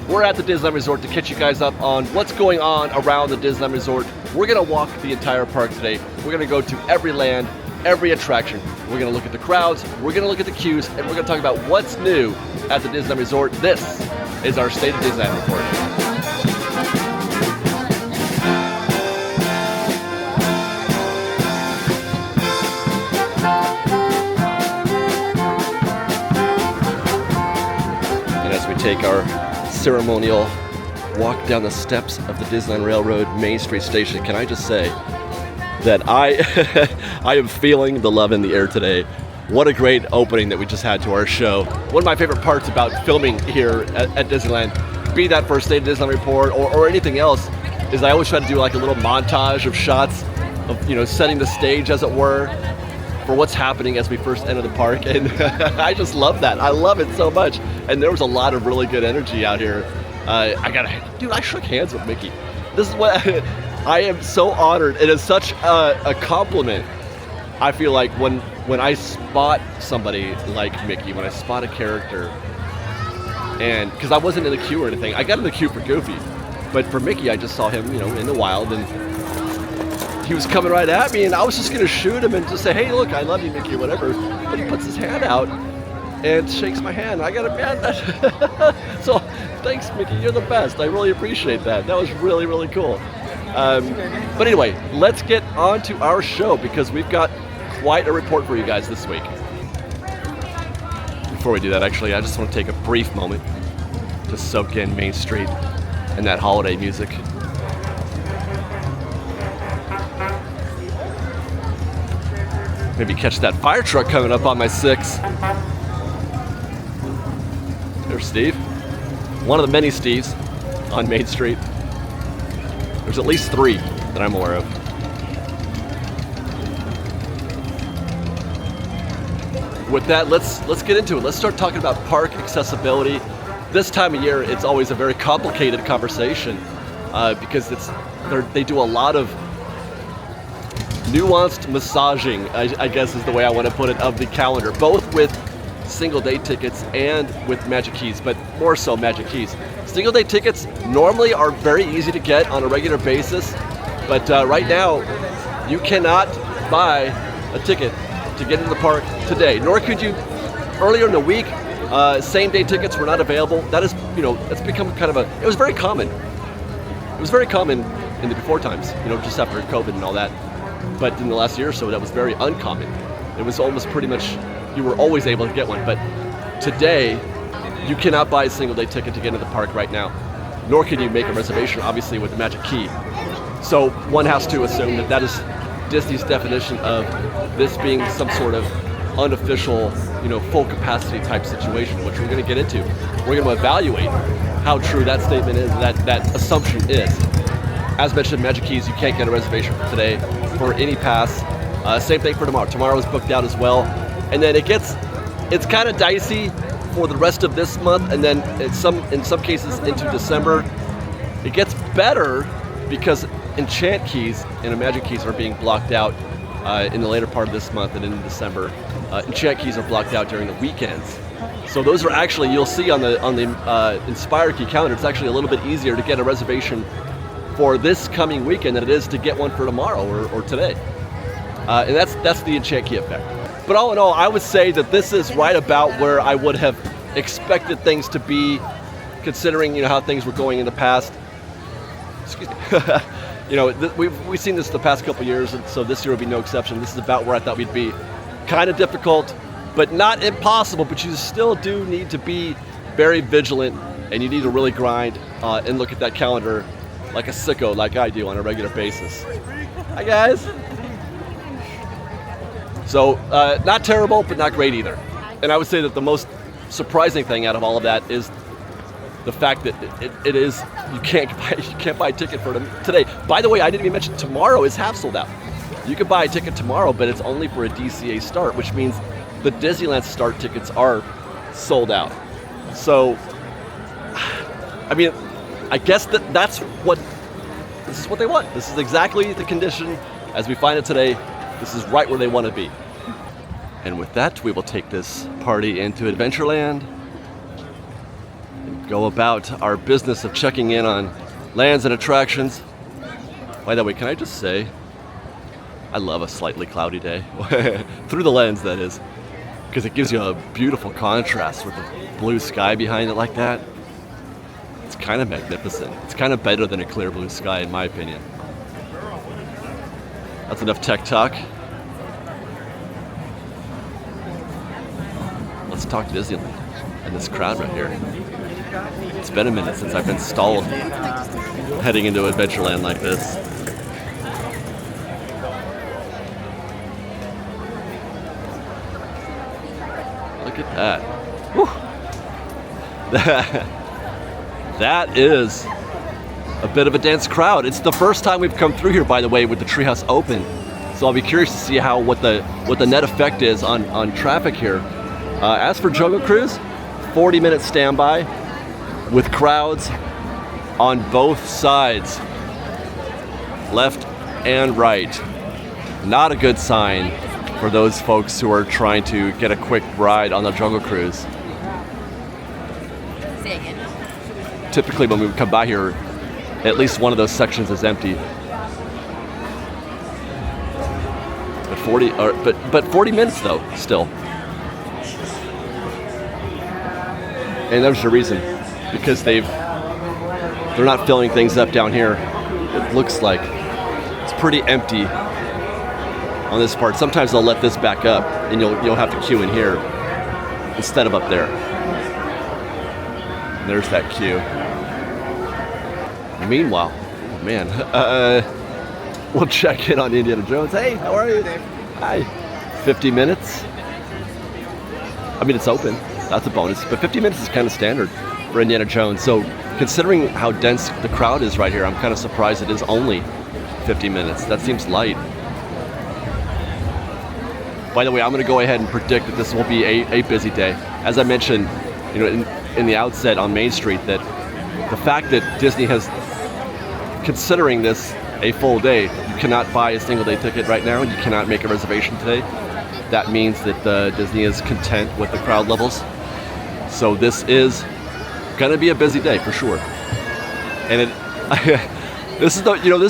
We're at the Disneyland Resort to catch you guys up on what's going on around the Disneyland Resort. We're gonna walk the entire park today. We're gonna go to every land, every attraction. We're gonna look at the crowds, we're gonna look at the queues, and we're gonna talk about what's new at the Disneyland Resort. This is our State of Disneyland report. And as we take our ceremonial walk down the steps of the Disneyland Railroad Main Street Station, can I just say that I am feeling the love in the air today. What a great opening that we just had to our show. One of my favorite parts about filming here at Disneyland, be that for a State of Disneyland report or anything else, is I always try to do like a little montage of shots of, you know, setting the stage, as it were, for what's happening as we first enter the park. And I just love that. I love it so much. And there was a lot of really good energy out here. Dude, I shook hands with Mickey. This is what I am so honored. It is such a compliment. I feel like when I spot somebody like Mickey, when I spot a character, and because I wasn't in the queue or anything, I got in the queue for Goofy, but for Mickey, I just saw him, you know, in the wild, and he was coming right at me, and I was just gonna shoot him and just say, "Hey, look, I love you, Mickey," or whatever. But he puts his hand out and shakes my hand. I got a man. So thanks, Mickey. You're the best. I really appreciate that. That was really, really cool. But anyway, let's get on to our show because we've got quite a report for you guys this week. Before we do that, actually, I just want to take a brief moment to soak in Main Street and that holiday music. Maybe catch that fire truck coming up on my 6. There's Steve. One of the many Steves on Main Street. There's at least 3 that I'm aware of. With that, let's get into it. Let's start talking about park accessibility. This time of year, it's always a very complicated conversation because they do a lot of nuanced massaging, I guess is the way I want to put it, of the calendar, both with single day tickets and with Magic Keys, but more so Magic Keys. Single day tickets normally are very easy to get on a regular basis, but right now you cannot buy a ticket to get into the park today, nor could you earlier in the week. Same day tickets were not available. That is, you know, that's become kind of it was very common. It was very common in the before times, you know, just after COVID and all that. But in the last year or so, that was very uncommon. It was almost pretty much, you were always able to get one. But today, you cannot buy a single day ticket to get into the park right now, nor can you make a reservation, obviously, with the Magic Key. So one has to assume that that is Disney's definition of this being some sort of unofficial, you know, full capacity type situation, which we're going to get into. We're going to evaluate how true that statement is, that assumption is. As mentioned, Magic Keys, you can't get a reservation for today for any pass. Same thing for tomorrow. Tomorrow is booked out as well. And then it's kind of dicey for the rest of this month, and then in some cases into December. It gets better because Enchant Keys and Magic Keys are being blocked out in the later part of this month and in December. Enchant Keys are blocked out during the weekends. So those are actually, you'll see on the Inspire Key calendar, it's actually a little bit easier to get a reservation for this coming weekend than it is to get one for tomorrow or today. And that's the Enchant Key effect. But all in all, I would say that this is right about where I would have expected things to be, considering, you know, how things were going in the past. Excuse me. You know, we've seen this the past couple years, and so this year will be no exception. This is about where I thought we'd be. Kind of difficult, but not impossible, but you still do need to be very vigilant, and you need to really grind and look at that calendar like a sicko, like I do on a regular basis. Hi guys. So not terrible, but not great either. And I would say that the most surprising thing out of all of that is the fact that it is, you can't buy a ticket for them today. By the way, I didn't even mention tomorrow is half sold out. You can buy a ticket tomorrow, but it's only for a DCA start, which means the Disneyland start tickets are sold out. So, I mean, I guess this is what they want. This is exactly the condition as we find it today. This is right where they want to be. And with that, we will take this party into Adventureland and go about our business of checking in on lands and attractions. By the way, can I just say, I love a slightly cloudy day. Through the lens, that is. Because it gives you a beautiful contrast with the blue sky behind it like that. It's kind of magnificent. It's kind of better than a clear blue sky, in my opinion. That's enough tech talk. Let's talk Disneyland and this crowd right here. It's been a minute since I've been stalled heading into Adventureland like this. Look at that. Whew. That is a bit of a dense crowd. It's the first time we've come through here, by the way, with the treehouse open. So I'll be curious to see what the net effect is on traffic here. As for Jungle Cruise, 40-minute standby with crowds on both sides, left and right. Not a good sign for those folks who are trying to get a quick ride on the Jungle Cruise. Say again. Typically when we come by here, at least one of those sections is empty. But 40 minutes though, still. And there's a reason, because they're not filling things up down here. It looks like it's pretty empty on this part. Sometimes they'll let this back up, and you'll have to queue in here instead of up there. And there's that queue. Meanwhile, oh man, we'll check in on Indiana Jones. Hey, how are you? Hi. 50 minutes. I mean, it's open. That's a bonus. But 50 minutes is kind of standard for Indiana Jones. So considering how dense the crowd is right here, I'm kind of surprised it is only 50 minutes. That seems light. By the way, I'm going to go ahead and predict that this will be a busy day. As I mentioned, in the outset on Main Street, that the fact that Disney has, considering this a full day, you cannot buy a single day ticket right now, and you cannot make a reservation today. That means that Disney is content with the crowd levels. So this is going to be a busy day for sure. And this is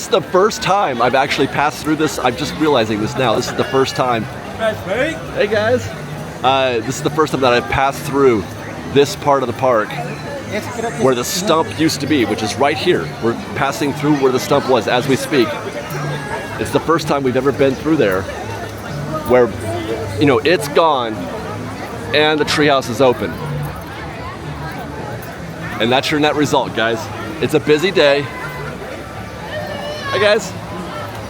the first time I've actually passed through this. I'm just realizing this now. This is the first time. Hey guys. This is the first time that I've passed through this part of the park where the stump used to be, which is right here. We're passing through where the stump was as we speak. It's the first time we've ever been through there where, it's gone and the treehouse is open. And that's your net result, guys. It's a busy day. Hi guys.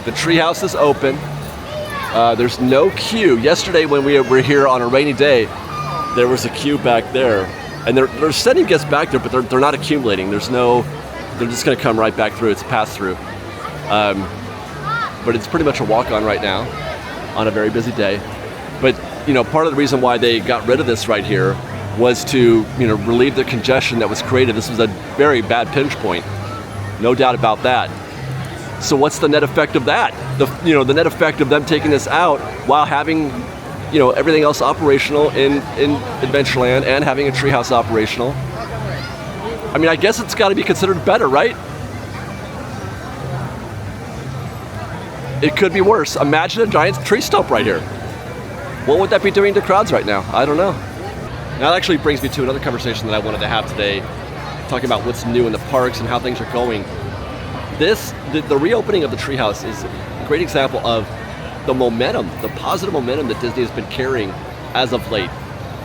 The treehouse is open. There's no queue. Yesterday when we were here on a rainy day, there was a queue back there. And they're sending guests back there, but they're not accumulating. They're just gonna come right back through. It's a pass through. But it's pretty much a walk on right now on a very busy day. But part of the reason why they got rid of this right here was to relieve the congestion that was created. This was a very bad pinch point, no doubt about that. So what's the net effect of that? The net effect of them taking this out while having everything else operational in Adventureland and having a treehouse operational. I mean, I guess it's got to be considered better, right? It could be worse. Imagine a giant tree stump right here. What would that be doing to crowds right now? I don't know. Now that actually brings me to another conversation that I wanted to have today, talking about what's new in the parks and how things are going. The reopening of the treehouse is a great example of the momentum, the positive momentum that Disney has been carrying as of late.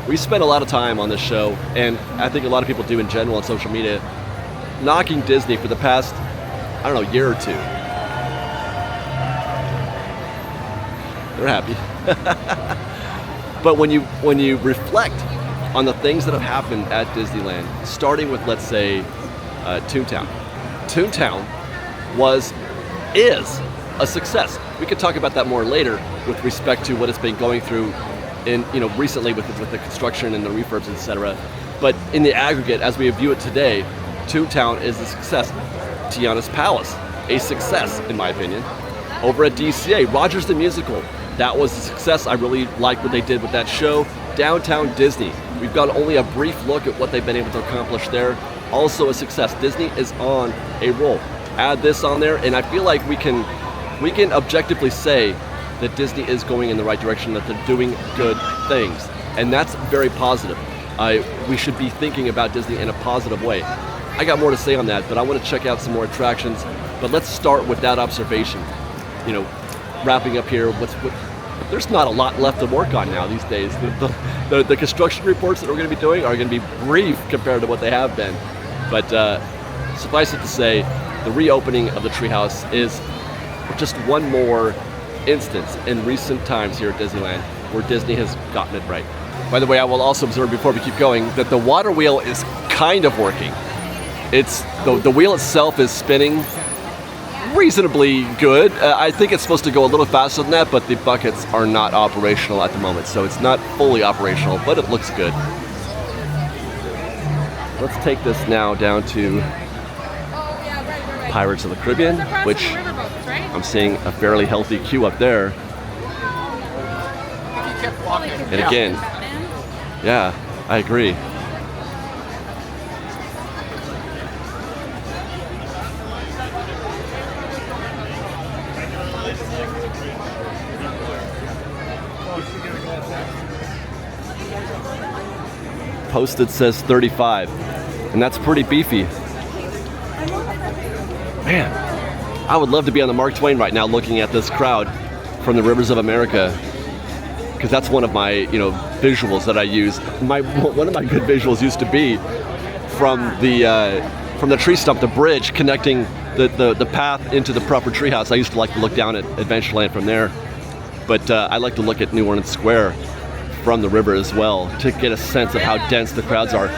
We spent a lot of time on this show, and I think a lot of people do in general on social media, knocking Disney for the past, year or two. They're happy. But when you reflect on the things that have happened at Disneyland, starting with, let's say, Toontown. Toontown is a success. We could talk about that more later with respect to what it's been going through recently with the construction and the refurbs, etc. But in the aggregate, as we view it today, Toontown is a success. Tiana's Palace, a success in my opinion. Over at DCA, Rogers the Musical, that was a success. I really liked what they did with that show. Downtown Disney. We've got only a brief look at what they've been able to accomplish there. Also a success. Disney is on a roll. Add this on there, and I feel like we can objectively say that Disney is going in the right direction, that they're doing good things, and that's very positive. We should be thinking about Disney in a positive way. I got more to say on that, but I want to check out some more attractions. But let's start with that observation. You know, wrapping up here, there's not a lot left to work on now these days. The construction reports that we're going to be doing are going to be brief compared to what they have been. But suffice it to say, the reopening of the treehouse is just one more instance in recent times here at Disneyland where Disney has gotten it right. By the way, I will also observe before we keep going that the water wheel is kind of working. It's the wheel itself is spinning reasonably good. I think it's supposed to go a little faster than that, but the buckets are not operational at the moment, so it's not fully operational, but it looks good. Let's take this now down to Pirates of the Caribbean, which I'm seeing a fairly healthy queue up there. And again, yeah, I agree. Posted says 35, and that's pretty beefy. Man, I would love to be on the Mark Twain right now looking at this crowd from the Rivers of America, because that's one of my visuals that I use. One of my good visuals used to be from the tree stump, the bridge connecting the path into the proper treehouse. I used to like to look down at Adventureland from there, but I like to look at New Orleans Square from the river as well to get a sense of how dense the crowds are.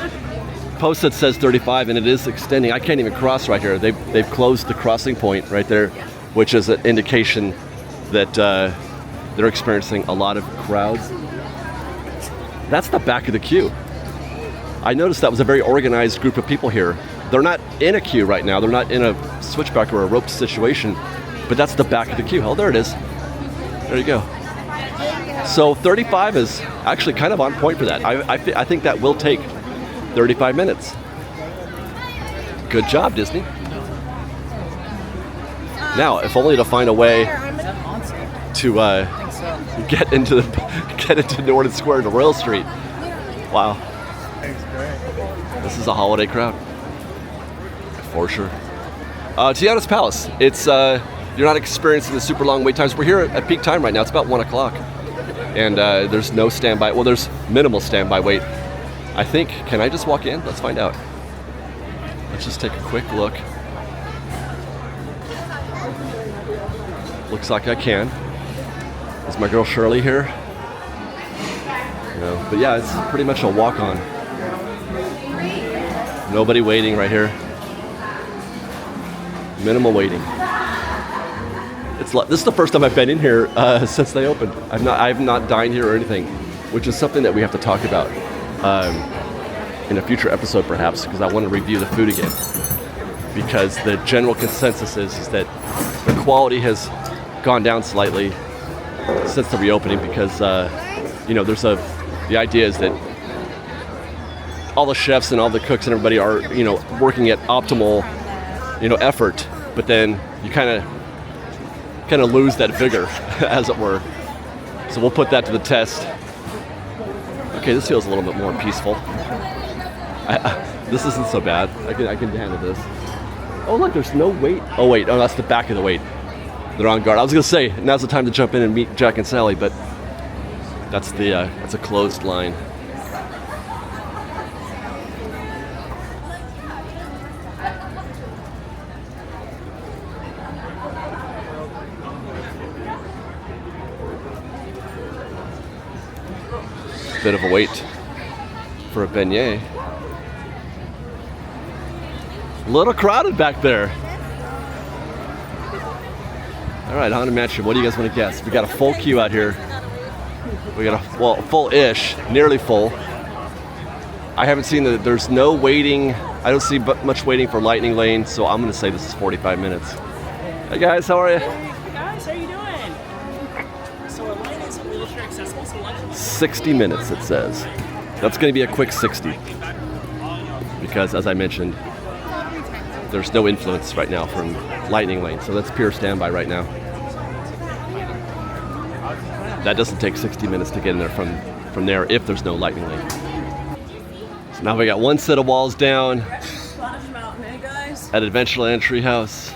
Posted says 35, and it is extending. I can't even cross right here. They've closed the crossing point right there, which is an indication that they're experiencing a lot of crowds. That's the back of the queue. I noticed that was a very organized group of people here. They're not in a queue right now. They're not in a switchback or a rope situation, but that's the back of the queue. Oh, there it is. There you go. So 35 is actually kind of on point for that. I think that will take 35 minutes. Good job, Disney. Now, if only to find a way to get into New Orleans Square to Royal Street. Wow. This is a holiday crowd, for sure. Tiana's Palace. It's you're not experiencing the super long wait times. We're here at peak time right now. It's about 1 o'clock. And there's no standby. Well, there's minimal standby wait. I think, can I just walk in? Let's find out. Let's just take a quick look. Looks like I can. Is my girl Shirley here? No, but yeah, it's pretty much a walk-on. Nobody waiting right here. Minimal waiting. This is the first time I've been in here since they opened. I've not dined here or anything, which is something that we have to talk about in a future episode perhaps, because I want to review the food again. Because the general consensus is that the quality has gone down slightly since the reopening, because the idea is that all the chefs and all the cooks and everybody are working at optimal effort, but then you kind of lose that vigor, as it were. So we'll put that to the test. Okay, this feels a little bit more peaceful. This isn't so bad. I can handle this. Oh look, there's no wait. Oh wait, that's the back of the wait. They're on guard. I was gonna say now's the time to jump in and meet Jack and Sally, but that's a closed line. Bit of a wait for a beignet. A little crowded back there. All right, Haunted Mansion, what do you guys want to guess? We got a full queue out here. We got full-ish, nearly full. I haven't seen there's no waiting. I don't see much waiting for Lightning Lane, so I'm going to say this is 45 minutes. Hey guys, how are you? Hey guys, how you doing? So our line is wheelchair accessible, so lunch 60 minutes, it says. That's going to be a quick 60. Because, as I mentioned, there's no influence right now from Lightning Lane. So that's pure standby right now. That doesn't take 60 minutes to get in there from there if there's no Lightning Lane. So now we got one set of walls down at Adventureland Treehouse.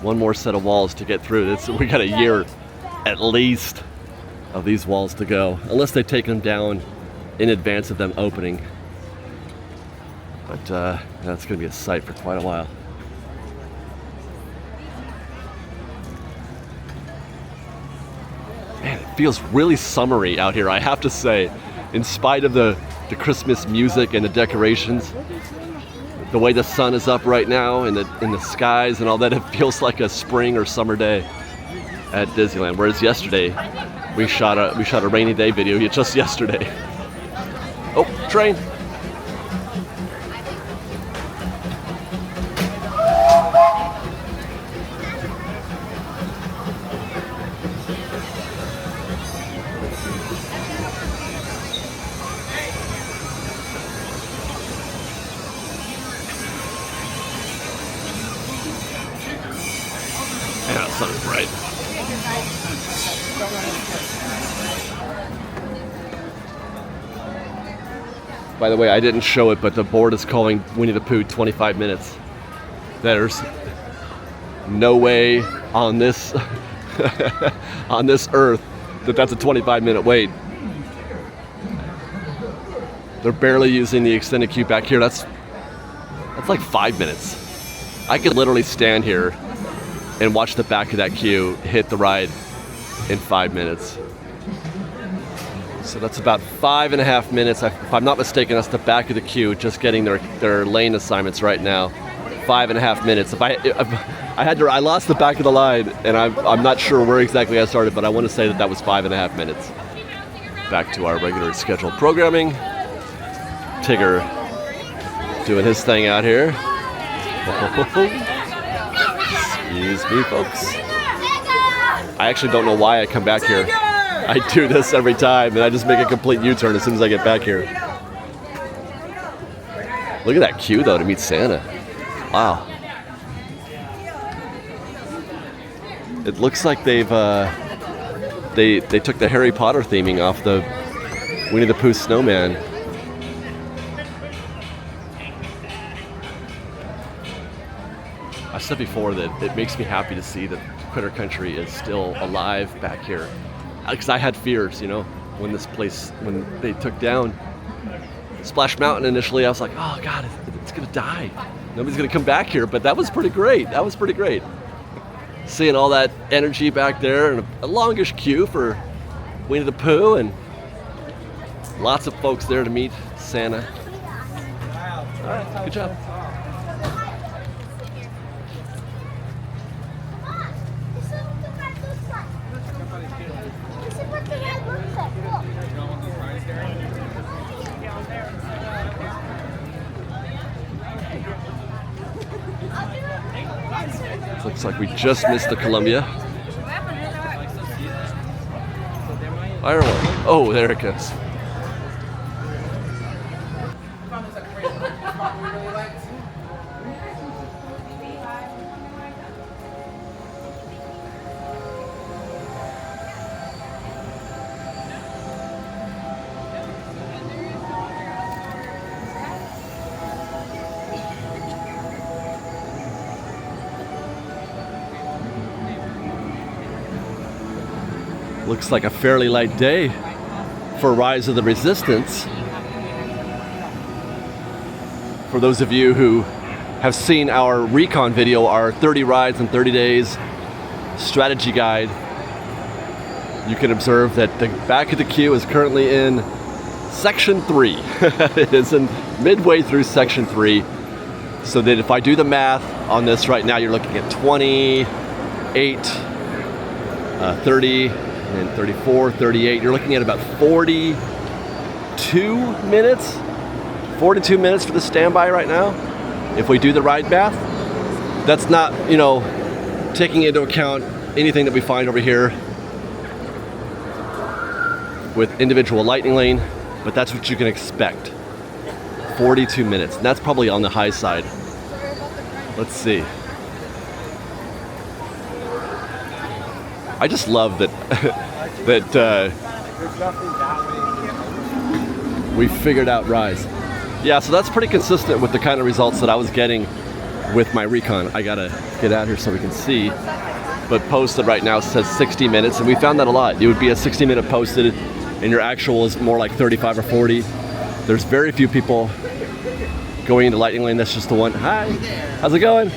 One more set of walls to get through. We got a year at least of these walls to go, unless they take them down in advance of them opening. But that's going to be a sight for quite a while. Man, it feels really summery out here, I have to say. In spite of the Christmas music and the decorations, the way the sun is up right now in the skies and all that, it feels like a spring or summer day at Disneyland. Whereas yesterday, we shot a rainy day video just yesterday. Oh, train. Yeah, the sun is bright. By the way, I didn't show it, but the board is calling Winnie the Pooh 25 minutes. There's no way on this on this earth that's a 25-minute wait. They're barely using the extended queue back here. That's like 5 minutes. I could literally stand here and watch the back of that queue hit the ride in 5 minutes. So that's about 5.5 minutes. If I'm not mistaken, that's the back of the queue just getting their lane assignments right now. 5.5 minutes. I lost the back of the line, and I'm not sure where exactly I started, but I want to say that was 5.5 minutes. Back to our regular scheduled programming. Tigger doing his thing out here. Excuse me, folks. I actually don't know why I come back here. I do this every time, and I just make a complete U-turn as soon as I get back here. Look at that queue, though, to meet Santa. Wow. It looks like they took the Harry Potter theming off the Winnie the Pooh snowman. I said before that it makes me happy to see that Critter Country is still alive back here. Because I had fears, when they took down Splash Mountain initially. I was like, oh God, it's gonna die. Nobody's gonna come back here. But that was pretty great. Seeing all that energy back there and a longish queue for Winnie the Pooh and lots of folks there to meet Santa. All right, good job. Looks like we just missed the Columbia. Firework. Oh, there it goes. Looks like a fairly light day for Rise of the Resistance. For those of you who have seen our recon video, our 30 rides in 30 days strategy guide, you can observe that the back of the queue is currently in section 3. It is in midway through section 3. So that if I do the math on this right now, you're looking at 28, 30, and 34, 38. You're looking at about 42 minutes. 42 minutes for the standby right now. If we do the ride math, that's not, taking into account anything that we find over here with individual lightning lane, but that's what you can expect. 42 minutes, and that's probably on the high side. Let's see. I just love that we figured out Rise. Yeah, so that's pretty consistent with the kind of results that I was getting with my recon. I gotta get out here so we can see. But posted right now says 60 minutes, and we found that a lot. It would be a 60-minute posted, and your actual is more like 35 or 40. There's very few people going into Lightning Lane. That's just the one. Hi, how's it going?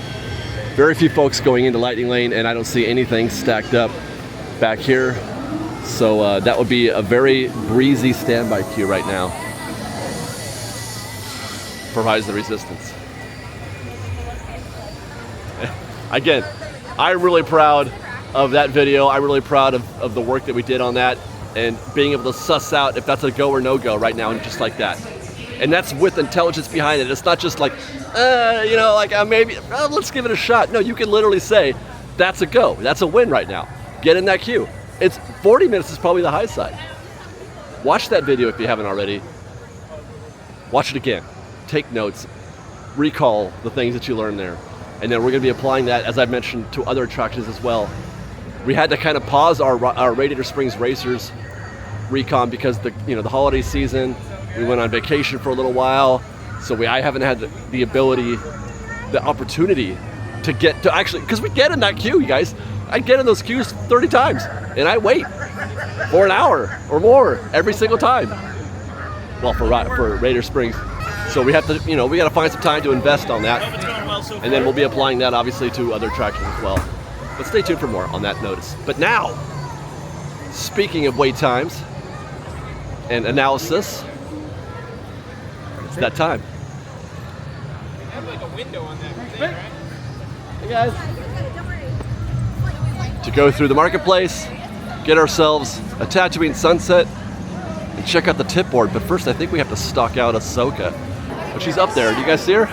Very few folks going into Lightning Lane, and I don't see anything stacked up back here. So that would be a very breezy standby queue right now for Rise of the Resistance. Again, I'm really proud of that video. I'm really proud of the work that we did on that and being able to suss out if that's a go or no go right now, and just like that. And that's with intelligence behind it. It's not just like, maybe, let's give it a shot. No, you can literally say, that's a go. That's a win right now. Get in that queue. It's 40 minutes is probably the high side. Watch that video if you haven't already. Watch it again. Take notes. Recall the things that you learned there. And then we're going to be applying that, as I've mentioned, to other attractions as well. We had to kind of pause our Radiator Springs Racers recon because the holiday season. We went on vacation for a little while, so I haven't had the ability, the opportunity to get to actually, because we get in that queue, you guys. I get in those queues 30 times, and I wait for an hour or more every single time. Well, for Radiator Springs. So we have to, we got to find some time to invest on that. And then we'll be applying that obviously to other attractions as well. But stay tuned for more on that notice. But now, speaking of wait times and analysis, it's that time. I have like a window on that thing, right? Hey guys. To go through the marketplace, get ourselves a Tatooine sunset, and check out the tip board. But first, I think we have to stalk out Ahsoka. But she's up there. Do you guys see her?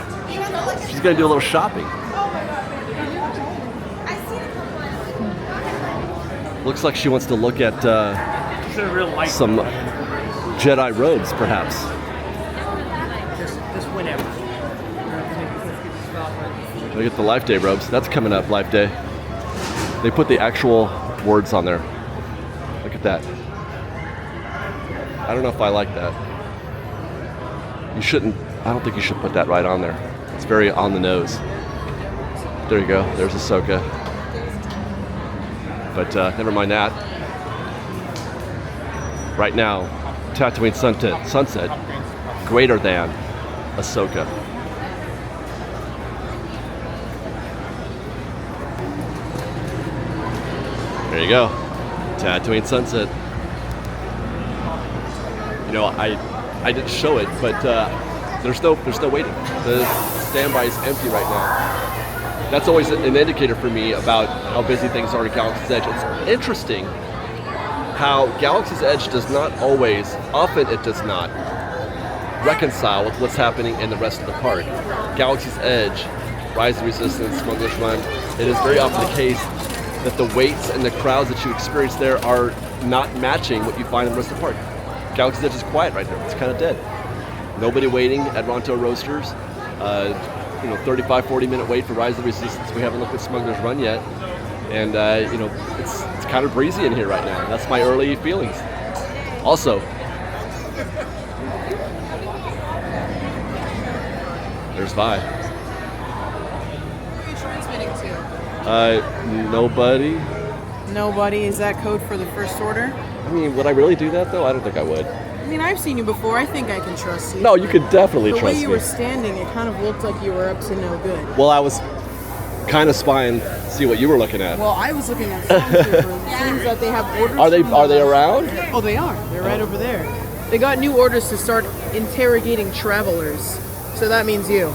She's gonna do a little shopping. Looks like she wants to look at some Jedi robes, perhaps. Just whenever. Look at the Life Day robes. That's coming up, Life Day. They put the actual words on there. Look at that. I don't know if I like that. You shouldn't, I don't think you should put that right on there. It's very on the nose. There you go, there's Ahsoka. But never mind that. Right now, Tatooine sunset, greater than Ahsoka. There you go, Tatooine sunset. I didn't show it, but there's no waiting. The standby is empty right now. That's always an indicator for me about how busy things are at Galaxy's Edge. It's interesting how Galaxy's Edge does not always, often it does not, reconcile with what's happening in the rest of the park. Galaxy's Edge, Rise of the Resistance, Smuggler's Run, it is very often the case that the waits and the crowds that you experience there are not matching what you find in the rest of the park. Galaxy's Edge is quiet right now. It's kind of dead. Nobody waiting at Ronto Roasters. 35, 40-minute wait for Rise of the Resistance. We haven't looked at Smuggler's Run yet. And, it's kind of breezy in here right now. That's my early feelings. Also, there's Vi. Who are you transmitting to? Nobody. Nobody? Is that code for the First Order? I mean, would I really do that, though? I don't think I would. I mean, I've seen you before. I think I can trust you. No, you could definitely the trust way you me. were standing, it kind of looked like you were up to no good. Well, I was kind of spying, see what you were looking at. Well, I was looking at things that they have orders. Are they around? Oh, they are. They're right over there. They got new orders to start interrogating travelers. So that means you.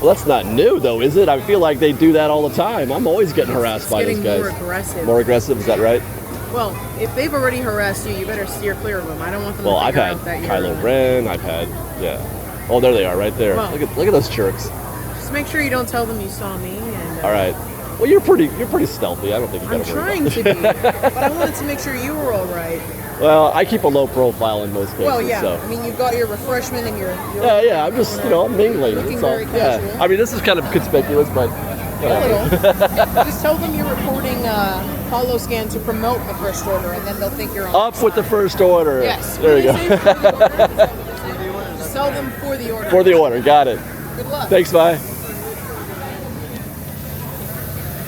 Well, that's not new, though, is it? I feel like they do that all the time. I'm always getting harassed by those guys. More aggressive. More aggressive, is that right? Well, if they've already harassed you, you better steer clear of them. I don't want them to I've figure had out that you're... Kylo Ren, I've had, Oh, there they are, right there. Well, look at those jerks. Just make sure you don't tell them you saw me. And, all right. Well, you're pretty stealthy. I don't think you I'm gotta trying to be, but I wanted to make sure you were all right. Well, I keep a low profile in most cases. Well, yeah. So. I mean, you've got your refreshment and your Yeah. I'm just, I'm mingling. Looking That's all. very casual. Yeah. I mean, this is kind of conspicuous, but a little. Just tell them you're recording holo scan to promote the first order, and then they'll think you're on. Up with the first order. Yes. There you go. Sell them for the order. For the order. Got it. Good luck. Thanks, bye.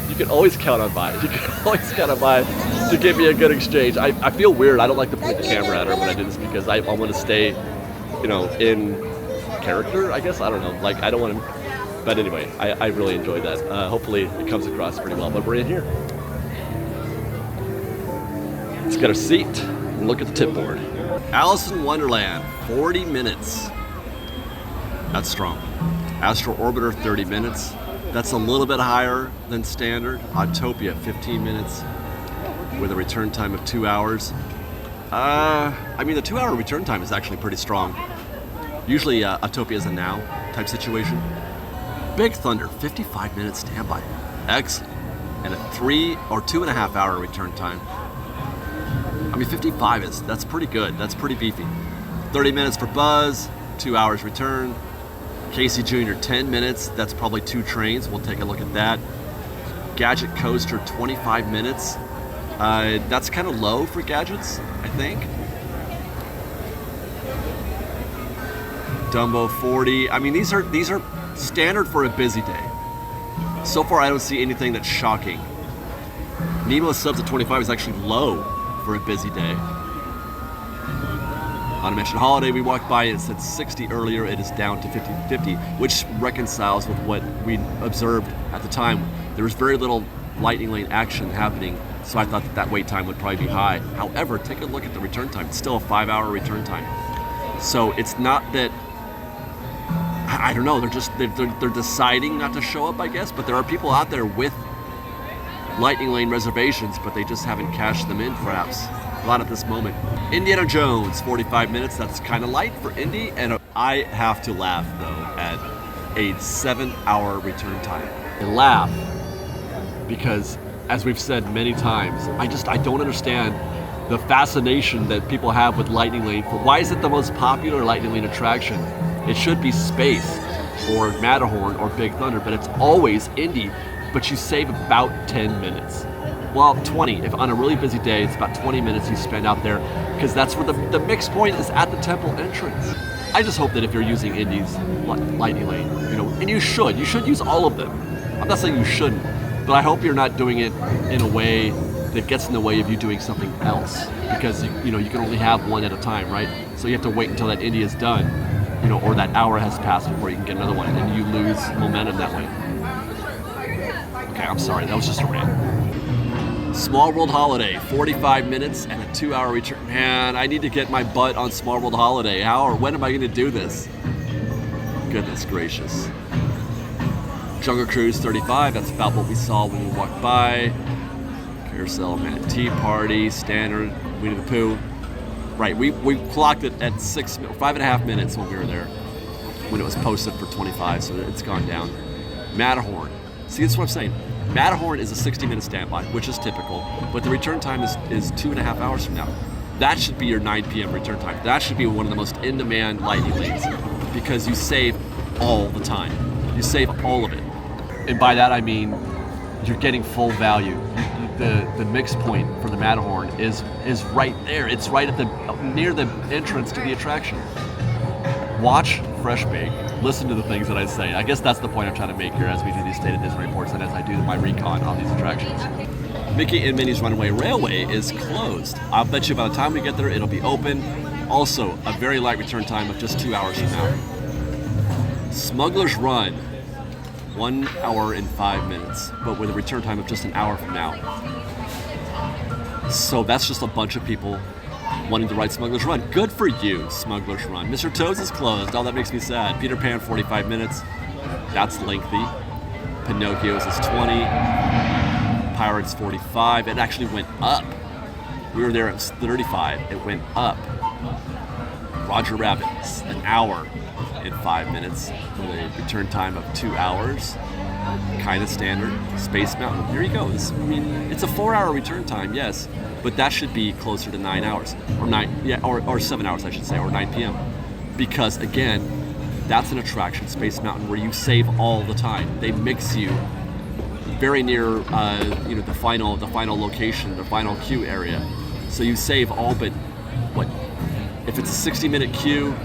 You can always count on Vi. You can always count on Vi to give me a good exchange. I feel weird. I don't like to point the camera at her when I do this because I want to stay, in character, I guess. I don't know. Like, I don't want to. But anyway, I really enjoyed that. Hopefully it comes across pretty well. But we're in here. Let's get a seat and look at the tip board. Alice in Wonderland, 40 minutes. That's strong. Astro Orbiter, 30 minutes. That's a little bit higher than standard. Autopia, 15 minutes with a return time of 2 hours. I mean, the 2 hour return time is actually pretty strong. Usually Autopia is a now type situation. Big Thunder, 55 minute standby. Excellent. And a 3 or 2.5 hour return time. I mean, 55 that's pretty good. That's pretty beefy. 30 minutes for Buzz, 2 hours return. Casey Jr., 10 minutes. That's probably 2 trains. We'll take a look at that. Gadget Coaster, 25 minutes. That's kind of low for gadgets, I think. Dumbo, 40. I mean, these are standard for a busy day. So far, I don't see anything that's shocking. Nemo subs at 25 is actually low for a busy day. On Dimension Holiday, we walked by and it said 60 earlier. It is down to 50, which reconciles with what we observed at the time. There was very little Lightning Lane action happening, so I thought that wait time would probably be high. However, take a look at the return time. It's still a 5 hour return time. So it's not that, I don't know, they're deciding not to show up, I guess, but there are people out there with Lightning Lane reservations, but they just haven't cashed them in, perhaps. A lot at this moment. Indiana Jones, 45 minutes. That's kind of light for Indy, and I have to laugh though at a 7 hour return time. I laugh because, as we've said many times, I don't understand the fascination that people have with Lightning Lane. Why is it the most popular Lightning Lane attraction? It should be Space or Matterhorn or Big Thunder, but it's always Indy. But you save about 10 minutes. Well, 20. If on a really busy day, it's about 20 minutes you spend out there, because that's where the mix point is, at the temple entrance. I just hope that if you're using Indy's Lightning Lane, and you should use all of them. I'm not saying you shouldn't, but I hope you're not doing it in a way that gets in the way of you doing something else, because you can only have one at a time, right? So you have to wait until that Indy is done, or that hour has passed before you can get another one, and you lose momentum that way. Okay, I'm sorry, that was just a rant. Small World Holiday, 45 minutes and a 2 hour return. Man, I need to get my butt on Small World Holiday. How or when am I going to do this? Goodness gracious. Jungle Cruise, 35. That's about what we saw when we walked by. Carousel, Manatee Party, Standard, Winnie the Pooh. Right, we clocked it at 5.5 minutes when we were there, when it was posted for 25, so it's gone down. Matterhorn. See, that's what I'm saying. Matterhorn is a 60-minute standby, which is typical, but the return time is 2.5 hours from now. That should be your 9 p.m. return time. That should be one of the most in-demand Lightning Lanes, because you save all the time. You save all of it. And by that I mean you're getting full value. The mix point for the Matterhorn is right there. It's right at near the entrance to the attraction. Watch Fresh Bake. Listen to the things that I say. I guess that's the point I'm trying to make here as we do these State of Disney reports and as I do my recon on these attractions. Mickey and Minnie's Runaway Railway is closed. I'll bet you by the time we get there, it'll be open. Also, a very light return time of just 2 hours from now. Smuggler's Run, 1 hour and 5 minutes, but with a return time of just an hour from now. So that's just a bunch of people wanting to ride Smuggler's Run. Good for you, Smuggler's Run. Mr. Toad's is closed. Oh, that makes me sad. Peter Pan, 45 minutes. That's lengthy. Pinocchio's is 20. Pirates, 45. It actually went up. We were there, it was 35. It went up. Roger Rabbit, an hour and 5 minutes with a return time of 2 hours. kind of standard. Space Mountain, here you go. I mean, it's a 4-hour return time, yes, but that should be closer to 9 hours, or 7 hours, I should say, or 9 p.m. Because again, that's an attraction, Space Mountain, where you save all the time. They mix you very near, the final location, the final queue area. So you save all but what? If it's a 60-minute queue,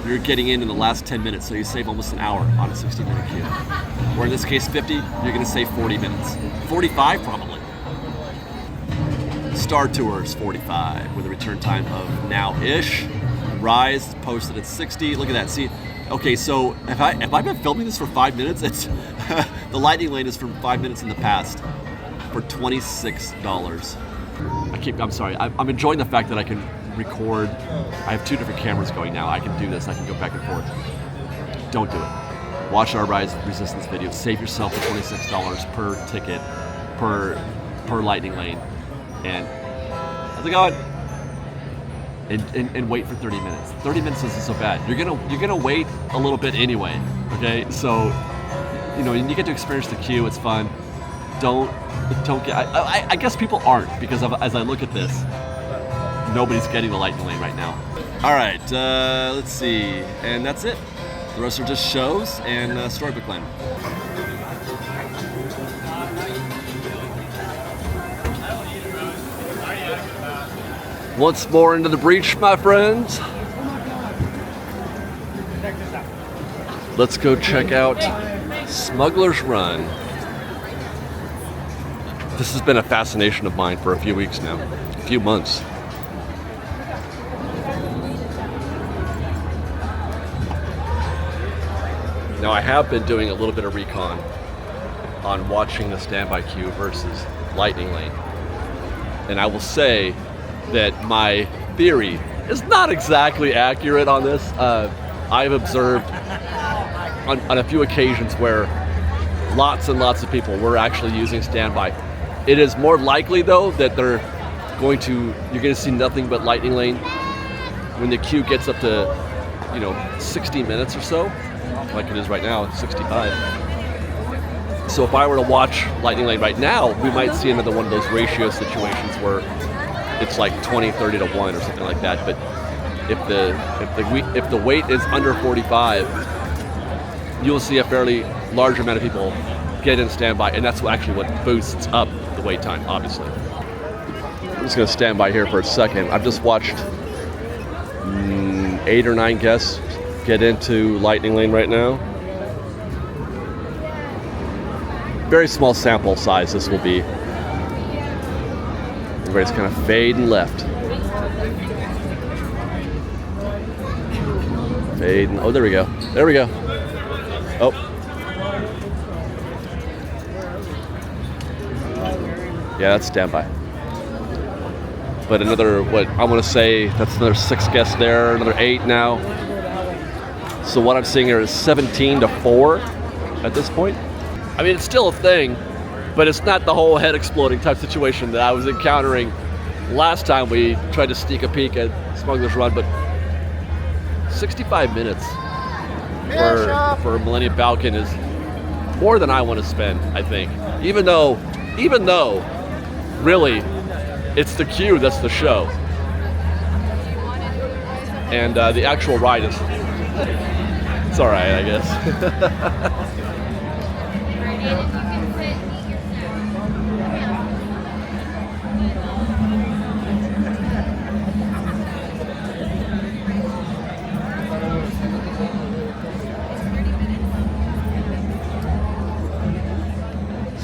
you're getting in the last 10 minutes, so you save almost an hour on a 60-minute queue. Or in this case, 50, you're going to save 40 minutes. 45 probably. Star Tours 45 with a return time of now-ish. Rise posted at 60. Look at that. See, okay, so have I been filming this for 5 minutes? It's the Lightning Lane is from 5 minutes in the past for $26. I'm sorry. I'm enjoying the fact that I can record. I have 2 different cameras going now. I can do this. I can go back and forth. Don't do it. Watch our Rise Resistance video. Save yourself the $26 per ticket per Lightning Lane. And how's it going? And wait for 30 minutes. 30 minutes isn't so bad. You're gonna wait a little bit anyway. Okay, so you get to experience the queue. It's fun. Don't get. I guess people aren't, because as I look at this, nobody's getting the Lightning Lane right now. All right, let's see, and that's it. The rest are just shows and Storybook Land. Once more into the breach, my friends. Let's go check out Smuggler's Run. This has been a fascination of mine for a few weeks now, a few months. Now, I have been doing a little bit of recon on watching the standby queue versus Lightning Lane. And I will say that my theory is not exactly accurate on this. I've observed on a few occasions where lots and lots of people were actually using standby. It is more likely, though, that you're going to see nothing but Lightning Lane when the queue gets up to 60 minutes or so, like it is right now, 65. So if I were to watch Lightning Lane right now, we might see another one of those ratio situations where it's like 20-30 to 1 or something like that. But if the wait is under 45, you'll see a fairly large amount of people get in standby, and that's actually what boosts up the wait time, obviously. I'm just going to stand by here for a second. I've just watched 8 or 9 guests get into Lightning Lane right now. Very small sample size this will be. Everybody's kind of fading left. Fading. Oh, there we go. There we go. Oh. Yeah, that's standby. But another, I want to say, that's another 6 guests there, another 8 now. So what I'm seeing here is 17 to 4 at this point. I mean, it's still a thing, but it's not the whole head exploding type situation that I was encountering last time we tried to sneak a peek at Smuggler's Run. But 65 minutes for Millennium Falcon is more than I want to spend, I think. Even though, really, it's the queue that's the show. And the actual ride is, it's all right, I guess.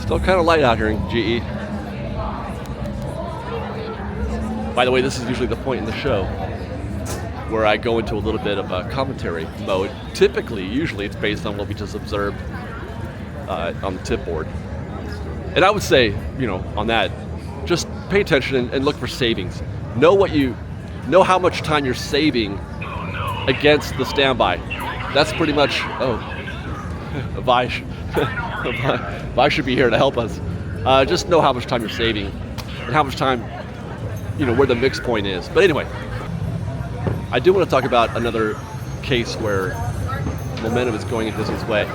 Still kind of light out here in GE. By the way, this is usually the point in the show where I go into a little bit of a commentary mode. Usually it's based on what we just observed on the tip board. And I would say, on that, just pay attention and look for savings. Know how much time you're saving against the standby. That's pretty much, Vi should be here to help us. Just know how much time you're saving and how much time, where the mix point is. But anyway, I do want to talk about another case where momentum is going in Disney's way.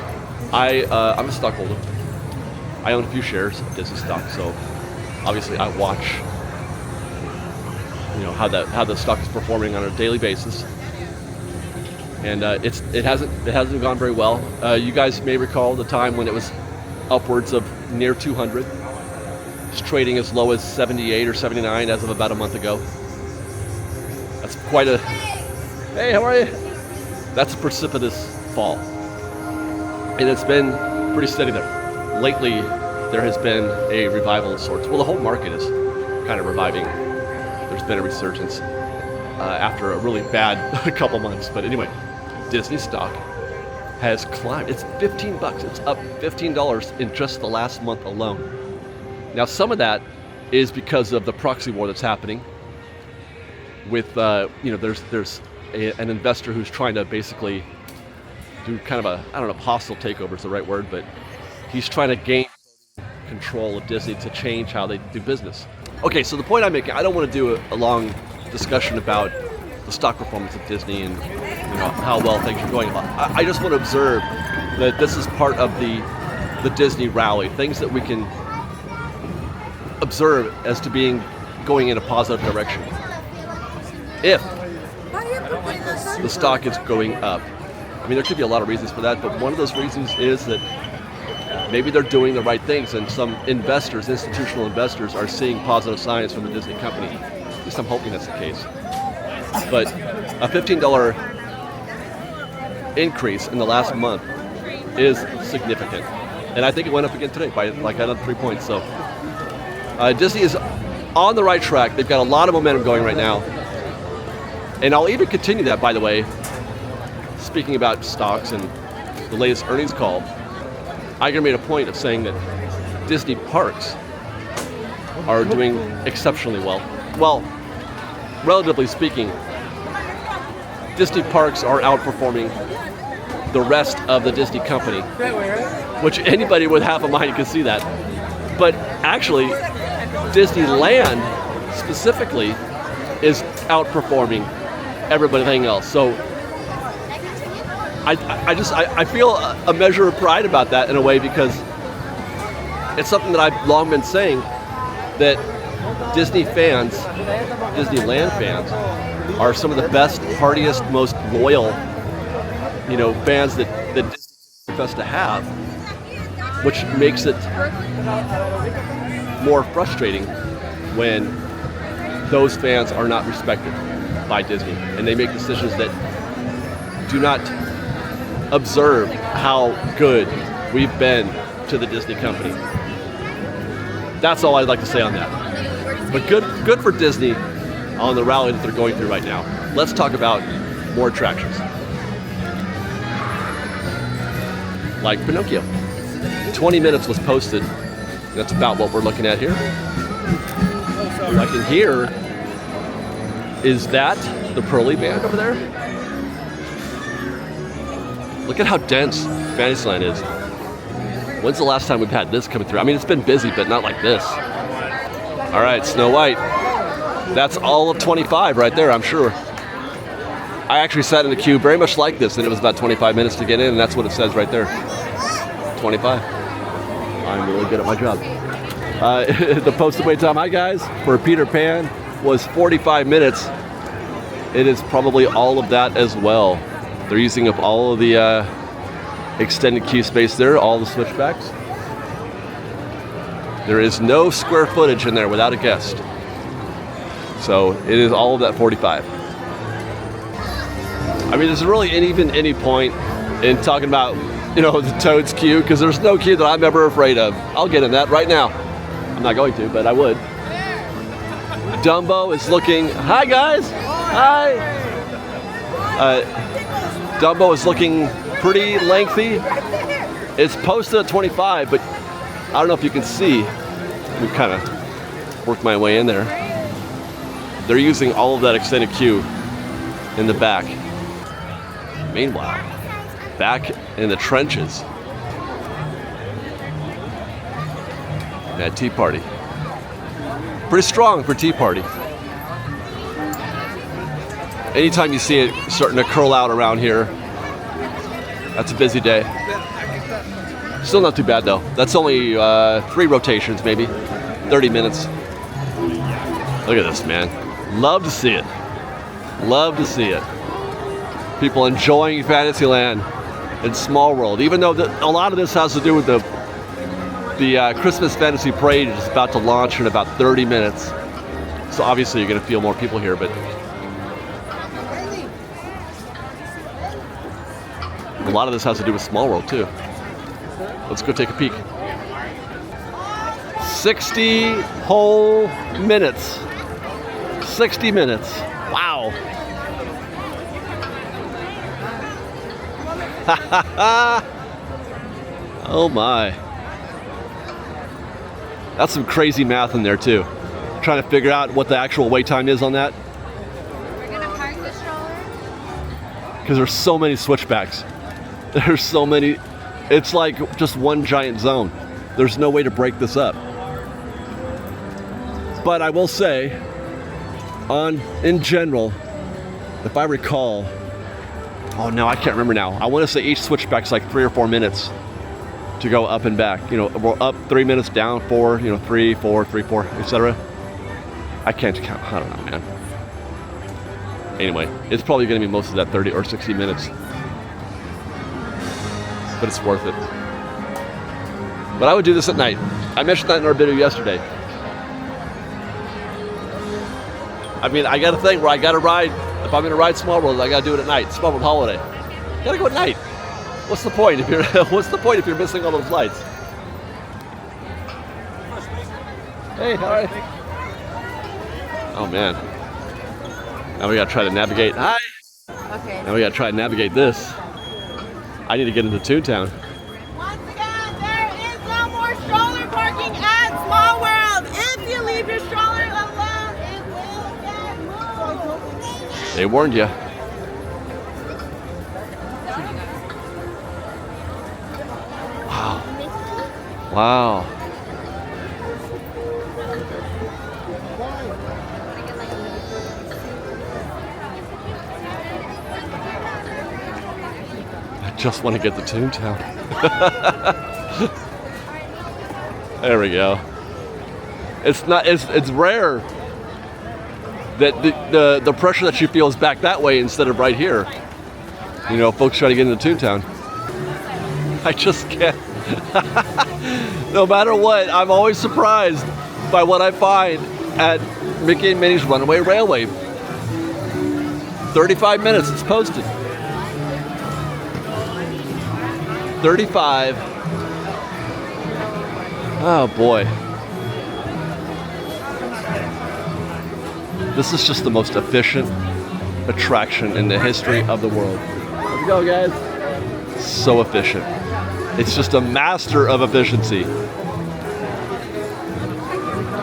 I'm a stockholder. I own a few shares of Disney stock, so obviously I watch, how the stock is performing on a daily basis. And it hasn't gone very well. You guys may recall the time when it was upwards of near 200. It's trading as low as 78 or 79 as of about a month ago. That's quite a... Hey, how are you? That's a precipitous fall. And it's been pretty steady there. Lately, there has been a revival of sorts. Well, the whole market is kind of reviving. There's been a resurgence after a really bad couple months. But anyway, Disney stock has climbed. It's $15. It's up $15 in just the last month alone. Now, some of that is because of the proxy war that's happening with, there's an investor who's trying to basically do kind of I don't know if hostile takeover is the right word, but he's trying to gain control of Disney to change how they do business. Okay, so the point I'm making, I don't want to do a long discussion about the stock performance of Disney and how well things are going. I just want to observe that this is part of the Disney rally, things that we can observe as to going in a positive direction. If the stock is going up, I mean, there could be a lot of reasons for that, but one of those reasons is that maybe they're doing the right things, and some investors, institutional investors, are seeing positive signs from the Disney company. At least I'm hoping that's the case. But a $15 increase in the last month is significant, and I think it went up again today by like another 3 points. So Disney is on the right track. They've got a lot of momentum going right now, and I'll even continue that, by the way. Speaking about stocks and the latest earnings call, Iger made a point of saying that Disney parks are doing exceptionally well. Well, relatively speaking, Disney parks are outperforming the rest of the Disney company, which anybody with half a mind can see that. But actually, Disneyland specifically is outperforming everything else. So I feel a measure of pride about that in a way, because it's something that I've long been saying, that Disney fans, Disneyland fans, are some of the best, hardiest, most loyal, fans that Disney profess to have, which makes it more frustrating when those fans are not respected by Disney and they make decisions that do not observe how good we've been to the Disney company. That's all I'd like to say on that. But good for Disney on the rally that they're going through right now. Let's talk about more attractions. Like Pinocchio. 20 minutes was posted. That's about what we're looking at here. What I can hear is that the Pearly Band over there. Look at how dense Fantasyland is. When's the last time we've had this coming through? I mean, it's been busy, but not like this. All right, Snow White. That's all of 25 right there, I'm sure. I actually sat in the queue very much like this, and it was about 25 minutes to get in, and that's what it says right there. 25. I'm really good at my job. The posted wait time, hi guys, for Peter Pan was 45 minutes. It is probably all of that as well. They're using up all of the extended queue space there, all the switchbacks. There is no square footage in there without a guest. So it is all of that 45. I mean, there's really even any point in talking about, the Toad's queue, because there's no queue that I'm ever afraid of. I'll get in that right now. I'm not going to, but I would. Dumbo is looking, hi guys, hi. Dumbo is looking pretty lengthy. It's posted at 25, but I don't know if you can see. Let me kind of work my way in there. They're using all of that extended queue in the back. Meanwhile, back in the trenches, that Tea Party. Pretty strong for Tea Party. Anytime you see it starting to curl out around here, that's a busy day. Still not too bad though. That's only 3 rotations, maybe 30 minutes. Look at this, man. Love to see it. Love to see it. People enjoying Fantasyland and Small World, even though a lot of this has to do with the Christmas Fantasy Parade is about to launch in about 30 minutes. So obviously you're going to feel more people here, but a lot of this has to do with Small World too. Let's go take a peek. 60 whole minutes. 60 minutes. Wow. Oh my. That's some crazy math in there too. Trying to figure out what the actual wait time is on that. We're gonna park the stroller. Because there's so many switchbacks. There's so many. It's like just one giant zone. There's no way to break this up. But I will say, in general, if I recall, oh no, I can't remember now. I want to say each switchback's like 3 or 4 minutes to go up and back. You know, we're up 3 minutes, down 4, 3, 4, 3, 4, etc. I can't count. I don't know, man. Anyway, it's probably going to be most of that 30 or 60 minutes. But it's worth it. But I would do this at night. I mentioned that in our video yesterday. I mean, I got a thing where I got to ride. If I'm going to ride Small World, I got to do it at night. Small World Holiday. Got to go at night. What's the point if you're missing all those lights? Hey, all right. Oh man. Now we got to try to navigate. Hi. Okay. Now we got to try to navigate this. I need to get into Toontown. Once again, there is no more stroller parking at Small World. If you leave your stroller alone, it will get moved. They warned you. Wow. Wow. I just want to get to Toontown. There we go. It's rare that the pressure that you feel is back that way instead of right here. You know, folks try to get into Toontown. I just can't. No matter what, I'm always surprised by what I find at Mickey and Minnie's Runaway Railway. 35 minutes, it's posted. 35. Oh boy. This is just the most efficient attraction in the history of the world. Let's go, guys. So efficient. It's just a master of efficiency.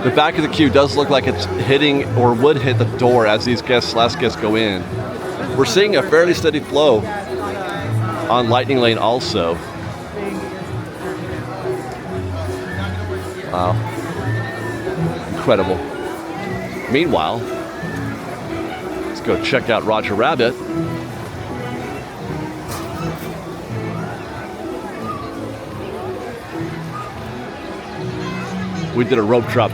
The back of the queue does look like it's hitting or would hit the door as these last guests go in. We're seeing a fairly steady flow on Lightning Lane also. Wow. Incredible. Meanwhile, let's go check out Roger Rabbit. We did a rope drop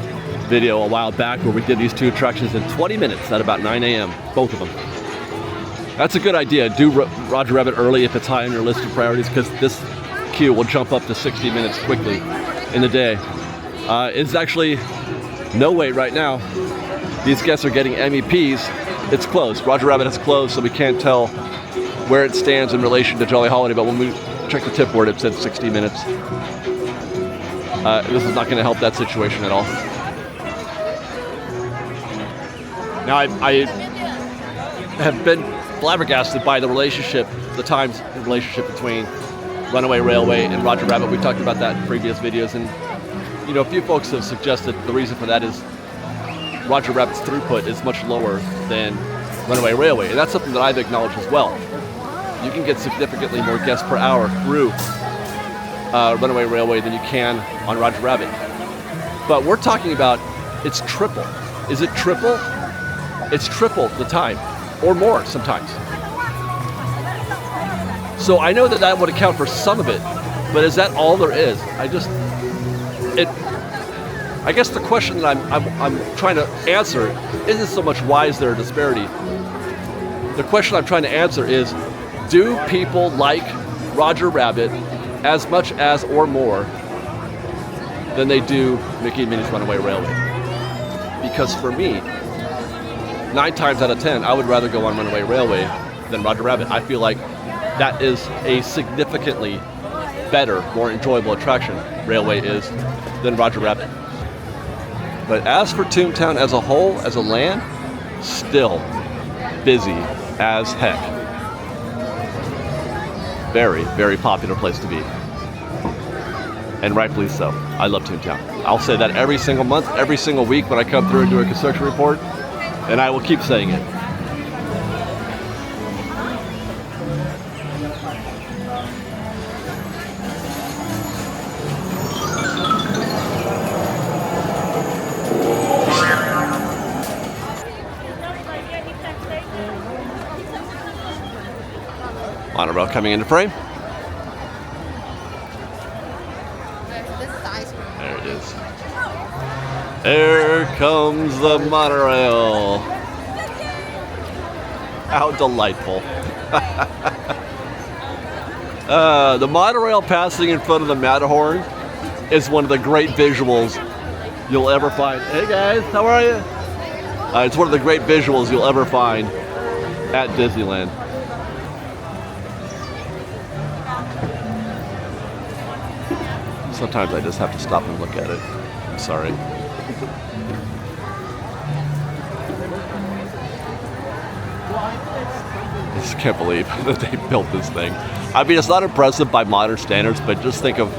video a while back where we did these 2 attractions in 20 minutes at about 9 a.m., both of them. That's a good idea. Do Roger Rabbit early if it's high on your list of priorities, because this queue will jump up to 60 minutes quickly in the day. It's actually no wait right now. These guests are getting MEPs. It's closed. Roger Rabbit has closed, so we can't tell where it stands in relation to Jolly Holiday, but when we checked the tip board, it said 60 minutes. This is not going to help that situation at all. Now, I have been flabbergasted by the relationship between Runaway Railway and Roger Rabbit. We talked about that in previous videos, and you know, a few folks have suggested the reason for that is Roger Rabbit's throughput is much lower than Runaway Railway, and that's something that I've acknowledged as well. You can get significantly more guests per hour through Runaway Railway than you can on Roger Rabbit. But we're talking about it's triple. Is it triple? It's triple the time, or more sometimes. So I know that would account for some of it, But is that all there is? I guess the question that I'm trying to answer isn't so much why is there a disparity. The question I'm trying to answer is, do people like Roger Rabbit as much as or more than they do Mickey and Minnie's Runaway Railway? Because for me, 9 times out of 10, I would rather go on Runaway Railway than Roger Rabbit. I feel like that is a significantly better, more enjoyable attraction, Railway is, than Roger Rabbit. But as for Toontown as a whole, as a land, still busy as heck. Very, very popular place to be. And rightfully so. I love Toontown. I'll say that every single month, every single week when I come through and do a construction report, and I will keep saying it. Monorail coming into frame. This is the ice cream. There it is. There comes the monorail. How delightful. The monorail passing in front of the Matterhorn is one of the great visuals you'll ever find. Hey guys, how are you? It's one of the great visuals you'll ever find at Disneyland. Sometimes I just have to stop and look at it. I'm sorry. I just can't believe that they built this thing. I mean, it's not impressive by modern standards, but just think of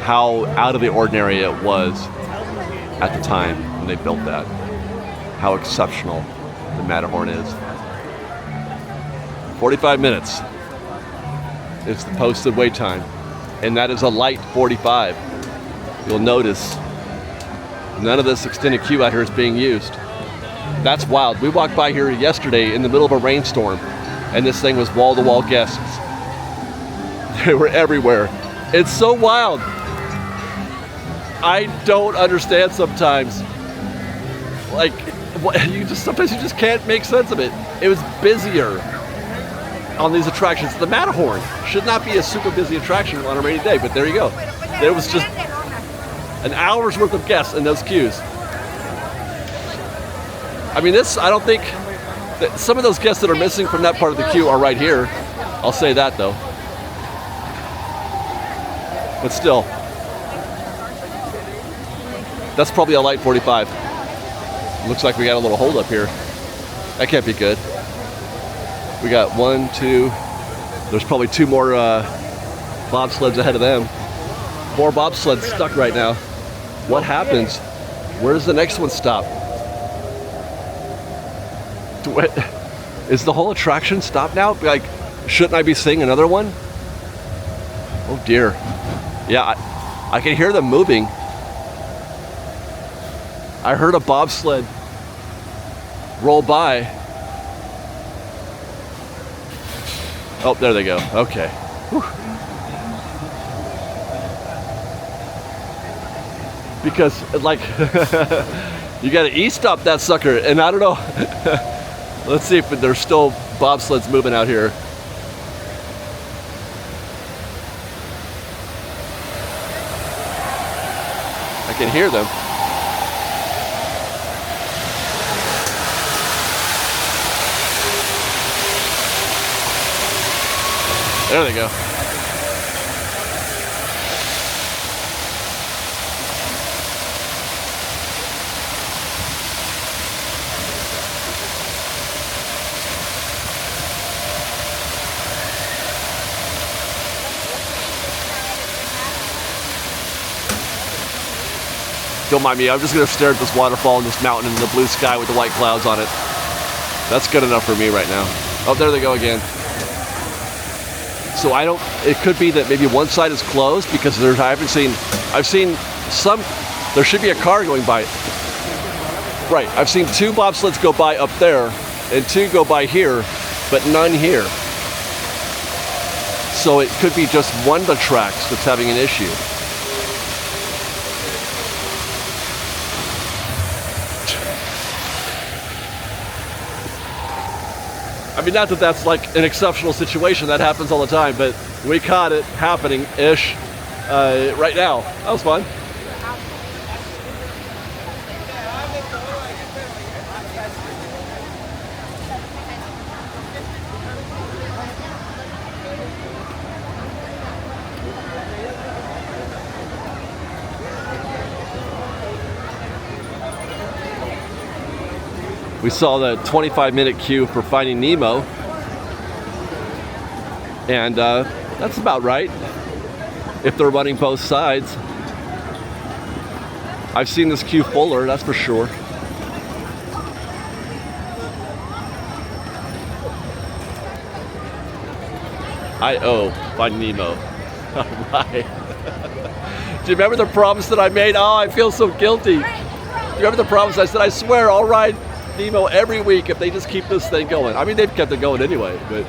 how out of the ordinary it was at the time when they built that. How exceptional the Matterhorn is. 45 minutes. It's the posted wait time. And that is a light 45. You'll notice none of this extended queue out here is being used. That's wild. We walked by here yesterday in the middle of a rainstorm, and this thing was wall-to-wall guests. They were everywhere. It's so wild. I don't understand sometimes. Like, sometimes you just can't make sense of it. It was busier on these attractions. The Matterhorn should not be a super busy attraction on a rainy day, but there you go. There was just an hour's worth of guests in those queues. I mean, I don't think that some of those guests that are missing from that part of the queue are right here. I'll say that though. But still, that's probably a light 45. Looks like we got a little hold up here. That can't be good. We got 1, 2, there's probably 2 more bobsleds ahead of them. 4 bobsleds stuck right now. What happens? Where does the next one stop? Is the whole attraction stopped now? Like, shouldn't I be seeing another one? Oh dear. Yeah, I can hear them moving. I heard a bobsled roll by. Oh, there they go. Okay. Whew. Because, like, you got to e-stop that sucker, and I don't know. Let's see if there's still bobsleds moving out here. I can hear them. There they go. Don't mind me, I'm just gonna stare at this waterfall and this mountain and the blue sky with the white clouds on it. That's good enough for me right now. Oh, there they go again. So it could be that maybe one side is closed because I've seen some, there should be a car going by. Right, I've seen 2 bobsleds go by up there and 2 go by here, but none here. So it could be just one of the tracks that's having an issue. I mean, not that that's like an exceptional situation, that happens all the time, but we caught it happening-ish right now. That was fun. We saw the 25-minute queue for Finding Nemo, and that's about right, if they're running both sides. I've seen this queue fuller, that's for sure. I owe Finding Nemo. All right. Do you remember the promise that I made? Oh, I feel so guilty. Do you remember the promise I said, I swear I'll ride Nemo every week if they just keep this thing going? I mean, they've kept it going anyway, but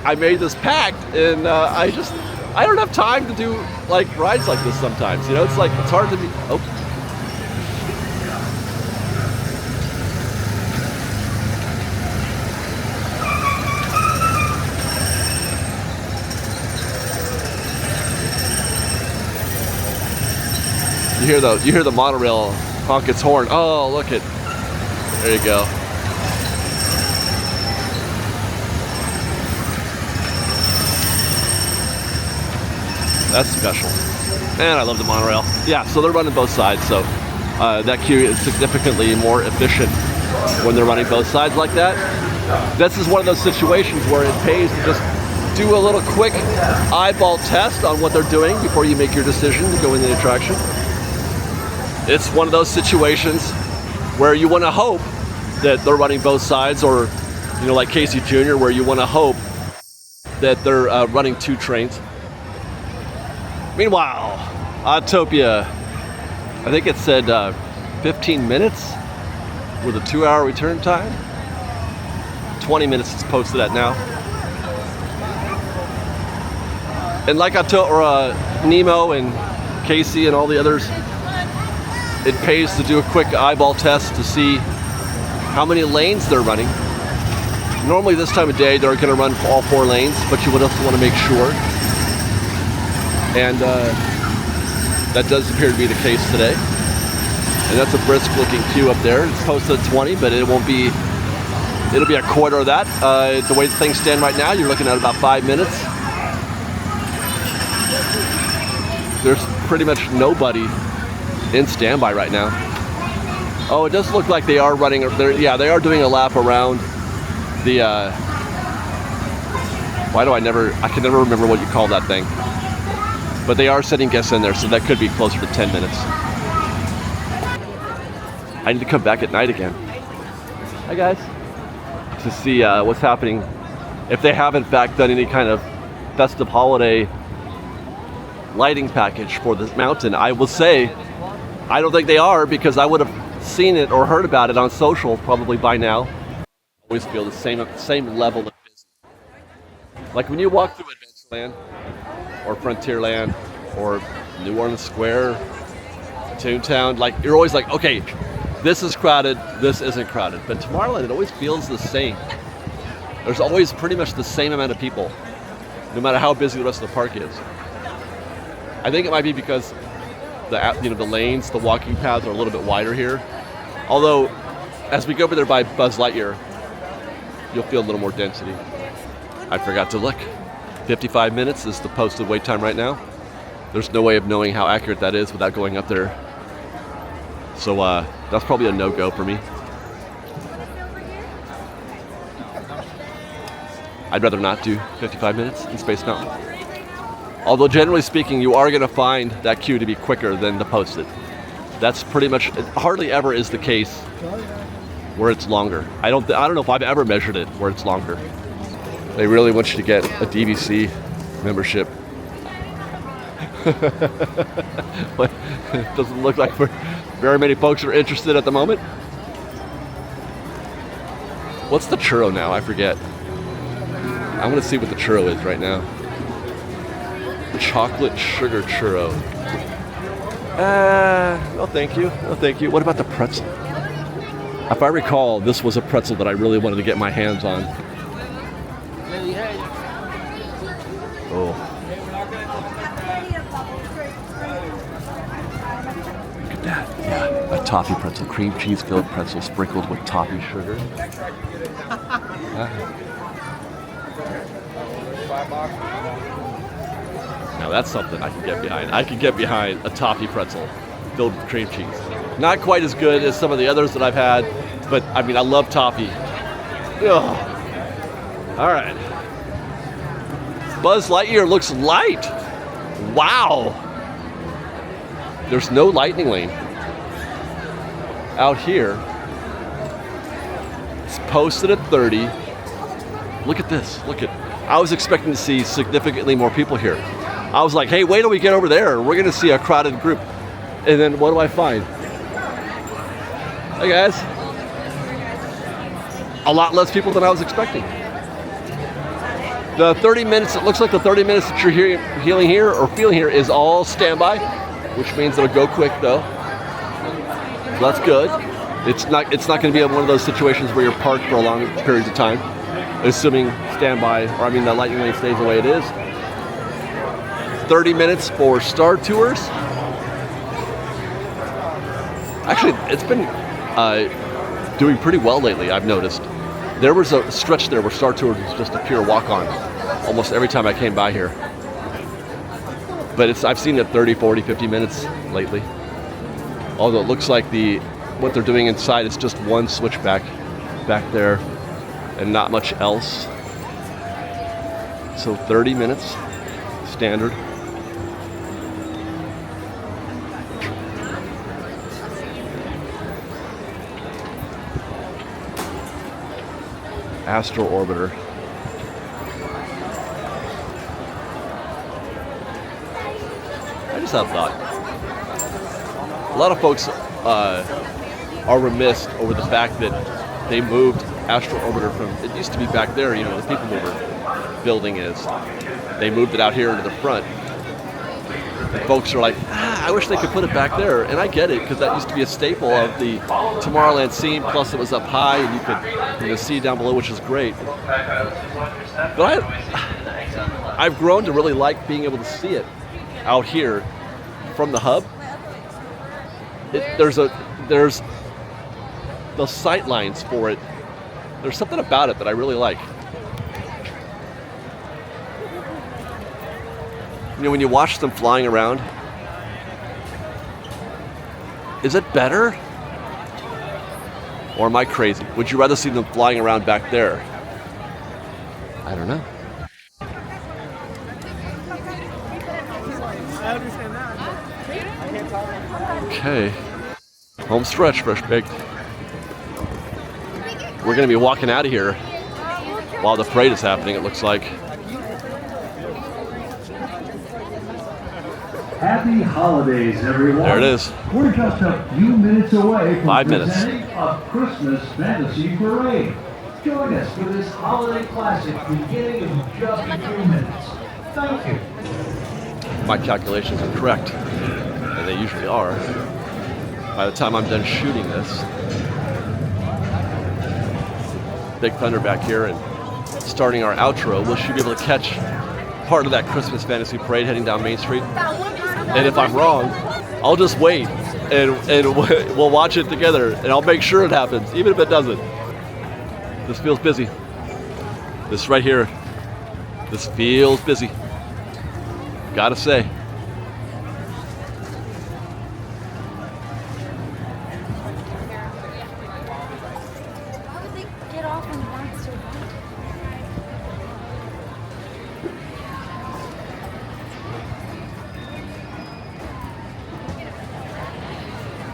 I made this pact, and I don't have time to do like rides like this sometimes. You know, it's like, it's hard to be, oh. You hear the monorail honk its horn. Oh, look at, there you go. That's special. Man, I love the monorail. Yeah, so they're running both sides, so that queue is significantly more efficient when they're running both sides like that. This is one of those situations where it pays to just do a little quick eyeball test on what they're doing before you make your decision to go in the attraction. It's one of those situations where you want to hope that they're running both sides, or, you know, like Casey Jr., where you want to hope that they're running two trains. Meanwhile, Autopia, I think it said 15 minutes with a 2-hour return time. 20 minutes it's posted at now. And like Nemo and Casey and all the others, it pays to do a quick eyeball test to see how many lanes they're running. Normally this time of day they're going to run all 4 lanes, but you would also want to make sure. And that does appear to be the case today. And that's a brisk looking queue up there. It's posted at 20, but it'll be a quarter of that. The way things stand right now, you're looking at about 5 minutes. There's pretty much nobody in standby right now. Oh, it does look like they are running, they are doing a lap around the, I can never remember what you call that thing. But they are sending guests in there, so that could be closer to 10 minutes. I need to come back at night again. Hi guys. To see what's happening. If they have in fact done any kind of festive holiday lighting package for this mountain. I will say, I don't think they are, because I would have seen it or heard about it on social probably by now. I always feel the same level of busy. Like when you walk through Adventureland or Frontierland or New Orleans Square, Toontown, like you're always like, okay, this is crowded, this isn't crowded. But Tomorrowland, it always feels the same. There's always pretty much the same amount of people, no matter how busy the rest of the park is. I think it might be because the lanes, the walking paths are a little bit wider here. Although, as we go over there by Buzz Lightyear, you'll feel a little more density. I forgot to look. 55 minutes is the posted wait time right now. There's no way of knowing how accurate that is without going up there. So that's probably a no-go for me. I'd rather not do 55 minutes in Space Mountain. Although generally speaking, you are going to find that queue to be quicker than the posted. That's pretty much, it hardly ever is the case where it's longer. I don't know if I've ever measured it where it's longer. They really want you to get a DVC membership. But it doesn't look like very many folks are interested at the moment. What's the churro now? I forget. I'm going to see what the churro is right now. chocolate sugar churro. No thank you. No thank you. What about the pretzel? If I recall, this was a pretzel that I really wanted to get my hands on. Oh. Look at that. Yeah, a toffee pretzel, cream cheese filled pretzel sprinkled with toffee sugar. Now that's something I can get behind. I can get behind a toffee pretzel filled with cream cheese. Not quite as good as some of the others that I've had, but I mean, I love toffee. Ugh. All right. Buzz Lightyear looks light. Wow. There's no lightning lane out here. It's posted at 30. Look at this. Look at. I was expecting to see significantly more people here. I was like, hey, wait till we get over there. We're going to see a crowded group. And then what do I find? Hey, guys. A lot less people than I was expecting. The 30 minutes, it looks like the 30 minutes that you're feeling here is all standby, which means it'll go quick though. That's good. It's not going to be one of those situations where you're parked for a long periods of time, assuming standby, or I mean the lightning lane stays the way it is. 30 minutes for Star Tours. Actually, it's been doing pretty well lately, I've noticed. There was a stretch there where Star Tours was just a pure walk-on almost every time I came by here. But I've seen it 30, 40, 50 minutes lately. Although it looks like what they're doing inside is just one switchback back there and not much else. So 30 minutes, standard. Astro Orbiter. I just had a thought. A lot of folks are remiss over the fact that they moved Astro Orbiter from, it used to be back there, you know, the People Mover building is. They moved it out here into the front. And folks are like, I wish they could put it back there. And I get it, because that used to be a staple of the Tomorrowland scene, plus it was up high and you could see down below, which is great. But I've grown to really like being able to see it out here from the hub. There's the sight lines for it. There's something about it that I really like. You know, when you watch them flying around, is it better? Or am I crazy? Would you rather see them flying around back there? I don't know. Okay. Home stretch, Fresh Baked. We're going to be walking out of here while the parade is happening, it looks like. Happy holidays, everyone. There it is. We're just a few minutes away from 5 minutes. presenting a Christmas Fantasy Parade. Join us for this holiday classic beginning in just a few minutes. Thank you. My calculations are correct, and they usually are. By the time I'm done shooting this, Big Thunder back here and starting our outro, we should be able to catch part of that Christmas Fantasy Parade heading down Main Street. And if I'm wrong, I'll just wait and we'll watch it together, and I'll make sure it happens, even if it doesn't. This feels busy. This right here, this feels busy. Gotta say. Why would they get off on the monster?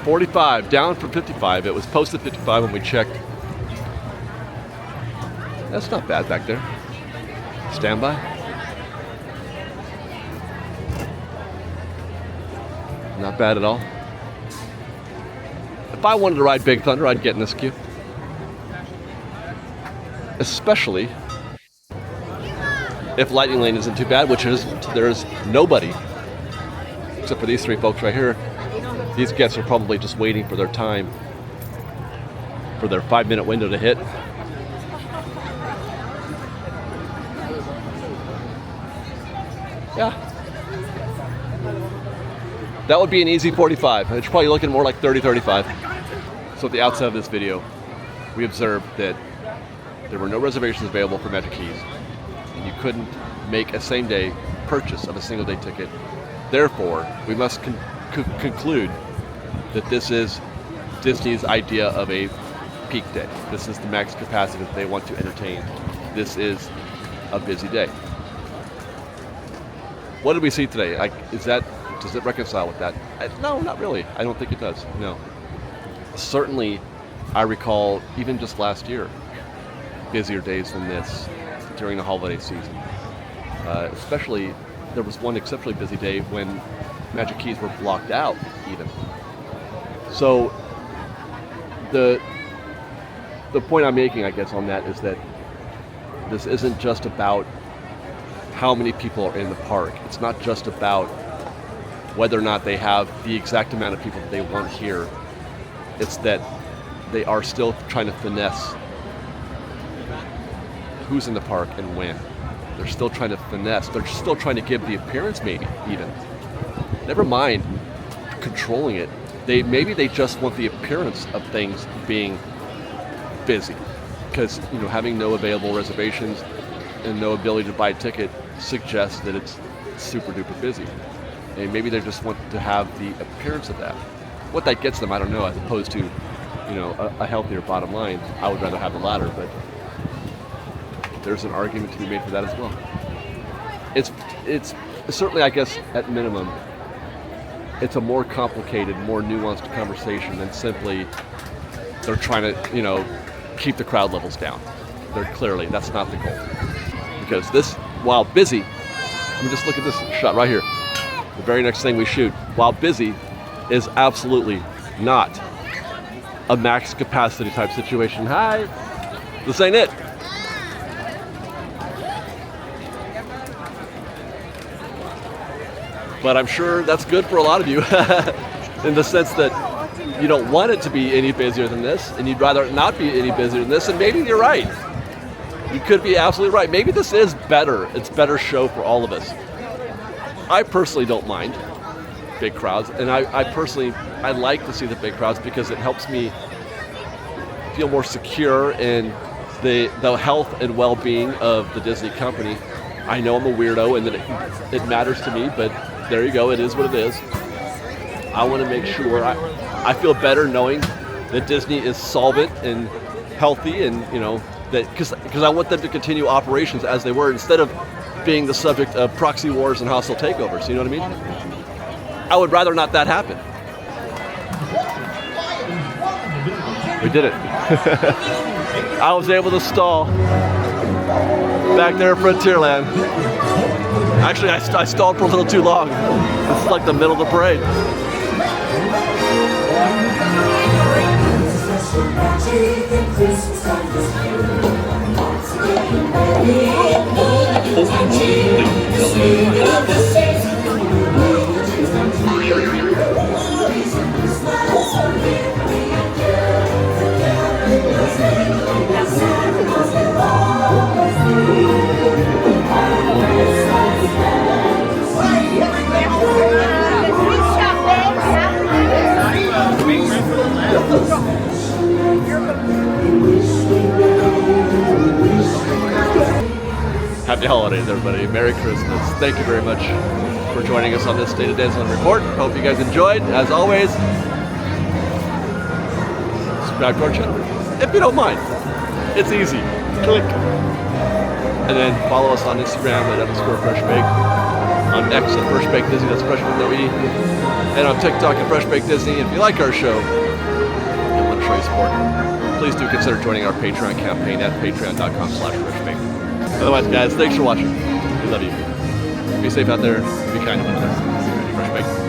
45, down from 55. It was posted 55 when we checked. That's not bad back there. Standby. Not bad at all. If I wanted to ride Big Thunder, I'd get in this queue. if Lightning Lane isn't too bad, which is, there's nobody except for these three folks right here. These guests are probably just waiting for their time, for their 5-minute window to hit. Yeah. That would be an easy 45. It's probably looking more like 30, 35. So at the outset of this video, we observed that there were no reservations available for Magic Keys, and you couldn't make a same-day purchase of a single-day ticket. Therefore, we must conclude that this is Disney's idea of a peak day. This is the max capacity that they want to entertain. This is a busy day. What did we see today? Does it reconcile with that? No, not really. I don't think it does. No. Certainly, I recall even just last year, busier days than this during the holiday season. Especially, there was one exceptionally busy day when Magic Keys were blocked out, even. So, the point I'm making, I guess, on that is that this isn't just about how many people are in the park. It's not just about whether or not they have the exact amount of people that they want here. It's that they are still trying to finesse who's in the park and when. They're still trying to finesse. They're still trying to give the appearance, maybe, even. Never mind controlling it. Maybe they just want the appearance of things being busy. Because, having no available reservations and no ability to buy a ticket suggests that it's super duper busy. And maybe they just want to have the appearance of that. What that gets them, I don't know, as opposed to, a healthier bottom line. I would rather have the latter, but there's an argument to be made for that as well. It's certainly, I guess, at minimum, it's a more complicated, more nuanced conversation than simply they're trying to, keep the crowd levels down. That's not the goal. Because this, while busy, let me just look at this shot right here. The very next thing we shoot, while busy, is absolutely not a max capacity type situation. Hi, this ain't it. But I'm sure that's good for a lot of you in the sense that you don't want it to be any busier than this, and you'd rather it not be any busier than this, and maybe you're right. You could be absolutely right. Maybe this is better. It's a better show for all of us. I personally don't mind big crowds, and I like to see the big crowds because it helps me feel more secure in the health and well-being of the Disney company. I know I'm a weirdo and that it matters to me, but there you go. It is what it is. I want to make sure I feel better knowing that Disney is solvent and healthy, and that because I want them to continue operations as they were instead of being the subject of proxy wars and hostile takeovers. You know what I mean? I would rather not that happen. We did it. I was able to stall back there at Frontierland. Actually, I stalled for a little too long. This is like the middle of the parade. Happy holidays, everybody. Merry Christmas. Thank you very much for joining us on this State of Disneyland report. Hope you guys enjoyed. As always, subscribe to our channel if you don't mind. It's easy. Click. And then follow us on Instagram at _FreshBaked, on X at FreshBakedDisney, that's FreshBakedDisney, and on TikTok at FreshBakedDisney. If you like our show and want to show your support, please do consider joining our Patreon campaign at patreon.com/FreshBaked. Otherwise, guys, thanks for watching. We love you. Be safe out there. Be kind to one another. Fresh Baked.